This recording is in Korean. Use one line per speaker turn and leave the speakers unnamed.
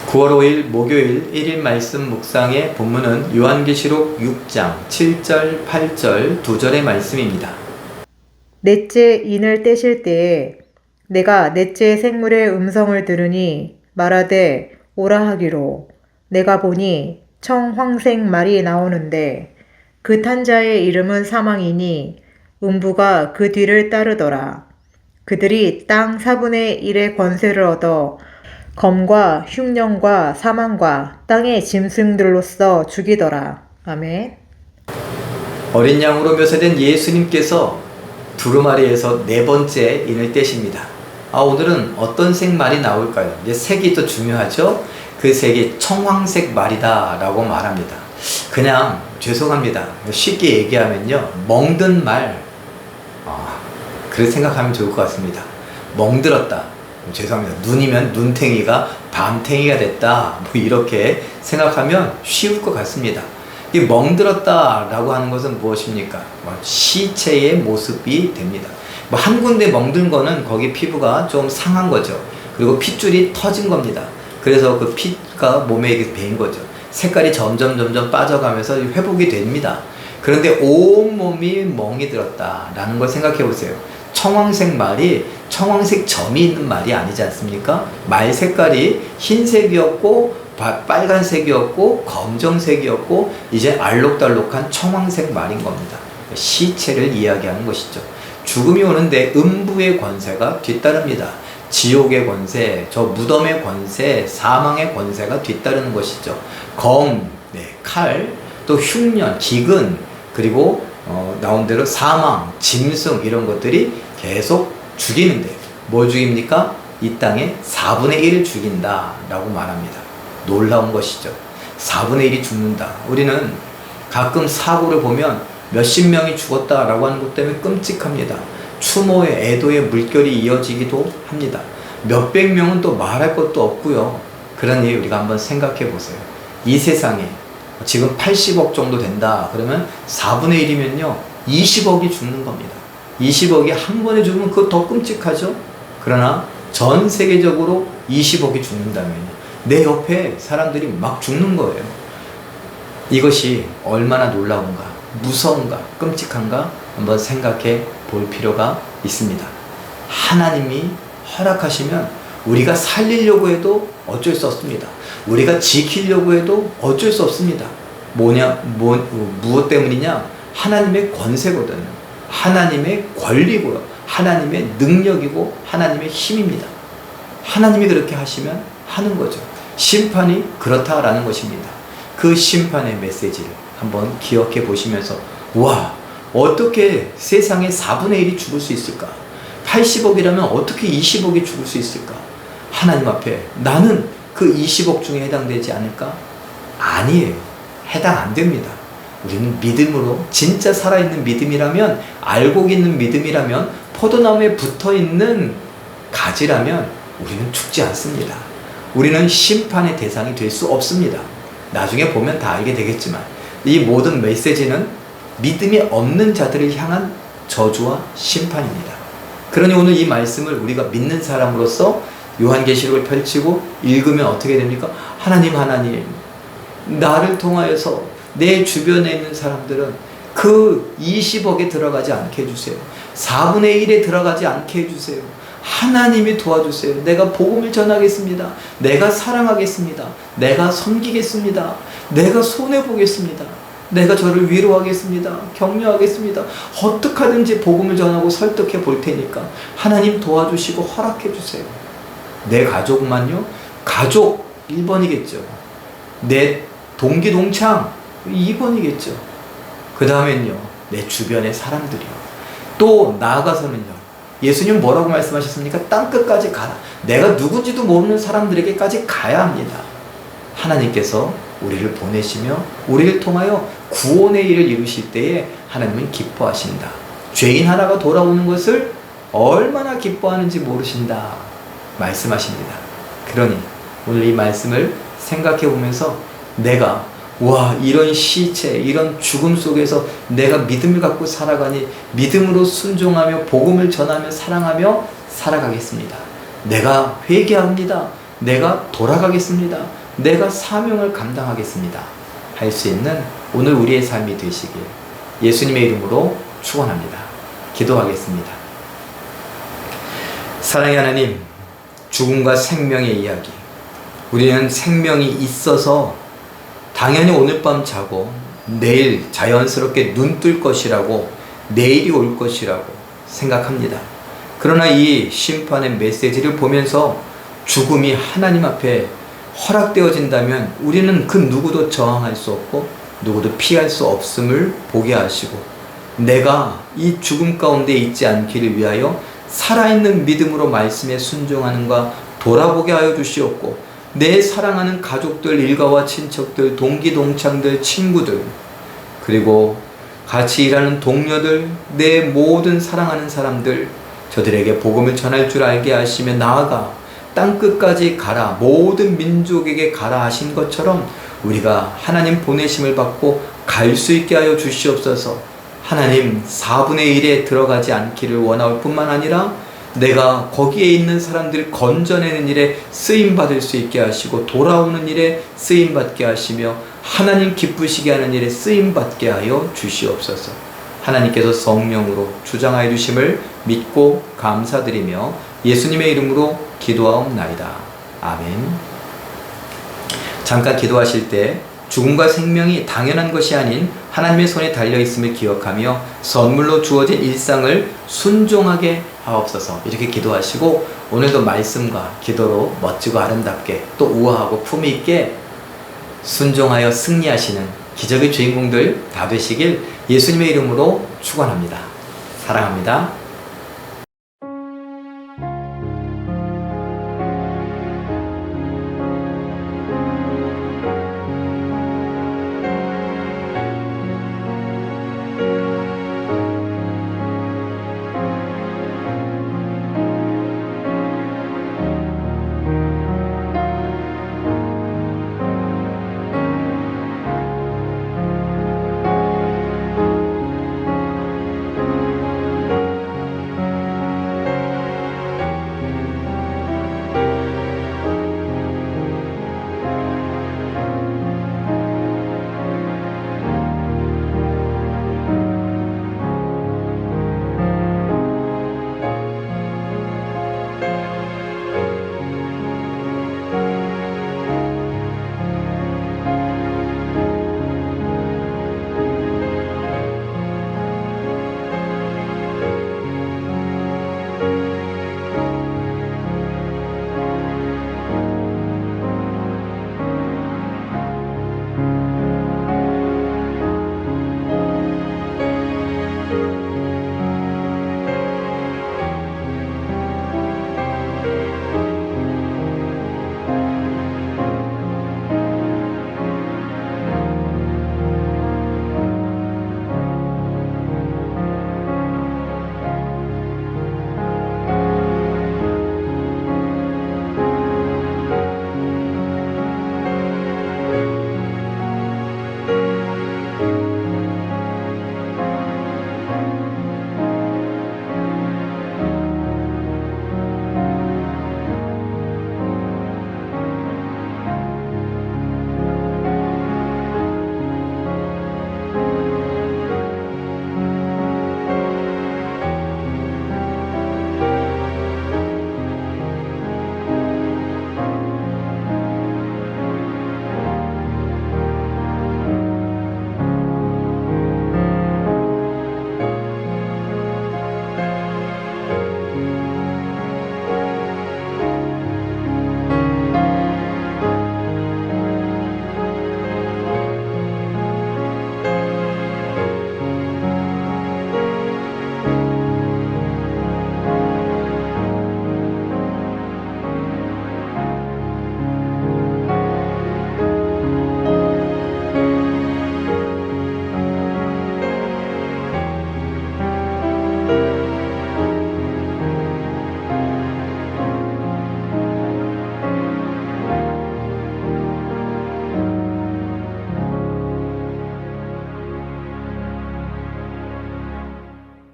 9월 5일 목요일 1일 말씀 묵상의 본문은 요한계시록 6장 7절, 8절, 2절의 말씀입니다.
넷째 인을 떼실 때에 내가 넷째 생물의 음성을 들으니 말하되 오라 하기로 내가 보니 청황색 말이 나오는데 그 탄 자의 이름은 사망이니 음부가 그 뒤를 따르더라. 그들이 땅 4분의 1의 권세를 얻어 검과 흉년과 사망과 땅의 짐승들로서 죽이더라. 아멘.
어린 양으로 묘사된 예수님께서 두루마리에서 네 번째 인을 떼십니다. 오늘은 어떤 색 말이 나올까요? 이제 색이 또 중요하죠. 그 색이 청황색 말이다 라고 말합니다. 그냥 죄송합니다. 쉽게 얘기하면요, 멍든 말, 그렇게 생각하면 좋을 것 같습니다. 멍들었다, 죄송합니다. 눈이면 눈탱이가 밤탱이가 됐다, 뭐 이렇게 생각하면 쉬울 것 같습니다. 이 멍들었다 라고 하는 것은 무엇입니까? 시체의 모습이 됩니다. 한 군데 멍든 거는 거기 피부가 좀 상한 거죠. 그리고 핏줄이 터진 겁니다. 그래서 그 피가 몸에 이렇게 배인 거죠. 색깔이 점점 빠져가면서 회복이 됩니다. 그런데 온몸이 멍이 들었다 라는 걸 생각해 보세요. 청황색 말이 청황색 점이 있는 말이 아니지 않습니까? 말 색깔이 흰색이었고 빨간색이었고 검정색이었고 이제 알록달록한 청황색 말인 겁니다. 시체를 이야기하는 것이죠. 죽음이 오는데 음부의 권세가 뒤따릅니다. 지옥의 권세, 저 무덤의 권세, 사망의 권세가 뒤따르는 것이죠. 검, 칼, 또 흉년, 기근, 그리고 나온 대로 사망, 짐승 이런 것들이 계속 죽이는데 뭘 죽입니까? 이 땅에 4분의 1을 죽인다 라고 말합니다. 놀라운 것이죠. 4분의 1이 죽는다. 우리는 가끔 사고를 보면 몇십 명이 죽었다 라고 하는 것 때문에 끔찍합니다. 추모의 애도의 물결이 이어지기도 합니다. 몇백 명은 또 말할 것도 없고요. 그러니 우리가 한번 생각해 보세요. 이 세상에 지금 80억 정도 된다 그러면 4분의 1이면요 20억이 죽는 겁니다. 20억이 한 번에 죽으면 그거 더 끔찍하죠. 그러나 전 세계적으로 20억이 죽는다면요 내 옆에 사람들이 막 죽는 거예요. 이것이 얼마나 놀라운가, 무서운가, 끔찍한가 한번 생각해 볼 필요가 있습니다. 하나님이 허락하시면 우리가 살리려고 해도 어쩔 수 없습니다. 우리가 지키려고 해도 어쩔 수 없습니다. 무엇 때문이냐? 하나님의 권세거든요. 하나님의 권리고요. 하나님의 능력이고 하나님의 힘입니다. 하나님이 그렇게 하시면 하는 거죠. 심판이 그렇다라는 것입니다. 그 심판의 메시지를 한번 기억해 보시면서 와, 어떻게 세상에 4분의 1이 죽을 수 있을까? 80억이라면 어떻게 20억이 죽을 수 있을까? 하나님 앞에 나는 그 20억 중에 해당되지 않을까? 아니에요. 해당 안 됩니다. 우리는 믿음으로, 진짜 살아있는 믿음이라면, 알고 있는 믿음이라면, 포도나무에 붙어있는 가지라면 우리는 죽지 않습니다. 우리는 심판의 대상이 될 수 없습니다. 나중에 보면 다 알게 되겠지만 이 모든 메시지는 믿음이 없는 자들을 향한 저주와 심판입니다. 그러니 오늘 이 말씀을 우리가 믿는 사람으로서 요한계시록을 펼치고 읽으면 어떻게 됩니까? 하나님, 나를 통하여서 내 주변에 있는 사람들은 그 20억에 들어가지 않게 해주세요. 4분의 1에 들어가지 않게 해주세요. 하나님이 도와주세요. 내가 복음을 전하겠습니다. 내가 사랑하겠습니다. 내가 섬기겠습니다. 내가 손해보겠습니다. 내가 저를 위로하겠습니다. 격려하겠습니다. 어떻게 하든지 복음을 전하고 설득해 볼 테니까 하나님 도와주시고 허락해 주세요. 내 가족만요? 가족 1번이겠죠. 내 동기 동창 2번이겠죠. 그 다음엔요, 내 주변의 사람들이요. 또 나아가서는요, 예수님 뭐라고 말씀하셨습니까? 땅끝까지 가라. 내가 누군지도 모르는 사람들에게까지 가야 합니다. 하나님께서 우리를 보내시며 우리를 통하여 구원의 일을 이루실 때에 하나님은 기뻐하신다. 죄인 하나가 돌아오는 것을 얼마나 기뻐하는지 모르신다 말씀하십니다. 그러니 오늘 이 말씀을 생각해 보면서 내가 이런 시체, 이런 죽음 속에서 내가 믿음을 갖고 살아가니 믿음으로 순종하며 복음을 전하며 사랑하며 살아가겠습니다. 내가 회개합니다. 내가 돌아가겠습니다. 내가 사명을 감당하겠습니다. 할 수 있는 오늘 우리의 삶이 되시길 예수님의 이름으로 축원합니다. 기도하겠습니다. 사랑의 하나님, 죽음과 생명의 이야기. 우리는 생명이 있어서 당연히 오늘 밤 자고 내일 자연스럽게 눈 뜰 것이라고, 내일이 올 것이라고 생각합니다. 그러나 이 심판의 메시지를 보면서 죽음이 하나님 앞에 허락되어진다면 우리는 그 누구도 저항할 수 없고 누구도 피할 수 없음을 보게 하시고, 내가 이 죽음 가운데 있지 않기를 위하여 살아있는 믿음으로 말씀에 순종하는가 돌아보게 하여 주시옵고, 내 사랑하는 가족들, 일가와 친척들, 동기 동창들, 친구들, 그리고 같이 일하는 동료들, 내 모든 사랑하는 사람들, 저들에게 복음을 전할 줄 알게 하시며 나아가 땅끝까지 가라, 모든 민족에게 가라 하신 것처럼 우리가 하나님 보내심을 받고 갈 수 있게 하여 주시옵소서. 하나님 4분의 1에 들어가지 않기를 원할 뿐만 아니라 내가 거기에 있는 사람들 건져내는 일에 쓰임받을 수 있게 하시고, 돌아오는 일에 쓰임받게 하시며 하나님 기쁘시게 하는 일에 쓰임받게 하여 주시옵소서. 하나님께서 성령으로 주장하여 주심을 믿고 감사드리며 예수님의 이름으로 기도하옵나이다. 아멘. 잠깐 기도하실 때 죽음과 생명이 당연한 것이 아닌 하나님의 손에 달려있음을 기억하며 선물로 주어진 일상을 순종하게 하옵소서. 이렇게 기도하시고 오늘도 말씀과 기도로 멋지고 아름답게 또 우아하고 품위 있게 순종하여 승리하시는 기적의 주인공들 다 되시길 예수님의 이름으로 축원합니다. 사랑합니다.